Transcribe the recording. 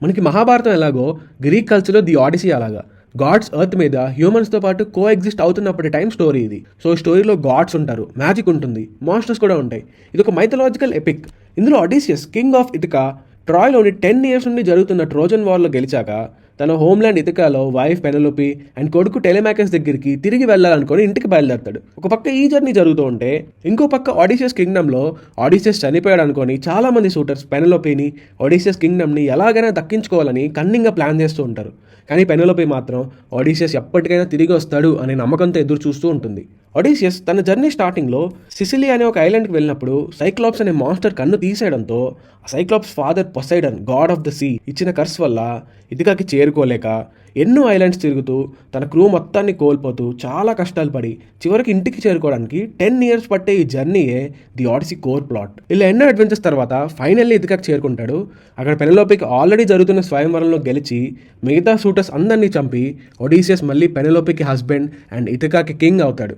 మనకి మహాభారతం ఎలాగో గ్రీక్ కల్చర్లో ది ఆడిసీ అలాగా గాడ్స్ ఎర్త్ మీద హ్యూమన్స్తో పాటు కో ఎగ్జిస్ట్ అవుతున్నప్పటి టైం స్టోరీ ఇది. సో స్టోరీలో గాడ్స్ ఉంటారు, మ్యాజిక్ ఉంటుంది, మాన్స్టర్స్ కూడా ఉంటాయి. ఇది ఒక మైథలాజికల్ ఎపిక్. ఇందులో Odysseus king of Ithaca ట్రాయ్లోని 10 years నుండి జరుగుతున్న ట్రోజన్ వార్లో గెలిచాక తన హోమ్ల్యాండ్ ఇథికాలో వైఫ్ పెనలోపి అండ్ కొడుకు టెలిమాకస్ దగ్గరికి తిరిగి వెళ్ళాలనుకొని ఇంటికి బయలుదేరతాడు. ఒక పక్క ఈ జర్నీ జరుగుతూ ఉంటే ఇంకో పక్క ఒడిసియస్ కింగ్డమ్లో ఒడిసియస్ చనిపోయాడు అనుకొని చాలా మంది షూటర్స్ పెనలోపిని ఒడిసియస్ కింగ్డమ్ని ఎలాగైనా దక్కించుకోవాలని కన్నింగ్గా ప్లాన్ చేస్తూ ఉంటారు. కానీ పెనలోపి మాత్రం ఒడిసియస్ ఎప్పటికైనా తిరిగి వస్తాడు అనే నమ్మకంతో ఎదురు చూస్తూ ఉంటుంది. ఒడిసియస్ తన జర్నీ స్టార్టింగ్లో సిసిలీ అనే ఒక ఐలాండ్కి వెళ్ళినప్పుడు సైక్లాప్స్ అనే మాన్స్టర్ కన్ను తీసేయడంతో ఆ Cyclops father Poseidon god of the sea ఇచ్చిన కర్స్ వల్ల ఇథికాకి చేరుకోలేక ఎన్నో ఐలాండ్స్ తిరుగుతూ తన క్రూ మొత్తాన్ని కోల్పోతూ చాలా కష్టాలు పడి చివరికి ఇంటికి చేరుకోవడానికి 10 years పట్టే ఈ జర్నీయే ది ఆడిసీ కోర్ ప్లాట్. ఇలా ఎన్నో అడ్వెంచర్స్ తర్వాత ఫైనల్లీ ఇథికాకి చేరుకుంటాడు. అక్కడ పెనలోపికి ఆల్రెడీ జరుగుతున్న స్వయంవరంలో గెలిచి మిగతా షూటర్స్ అందరినీ చంపి ఒడిసియస్ మళ్ళీ పెనలోపికి హస్బెండ్ అండ్ ఇథికాకి కింగ్ అవుతాడు.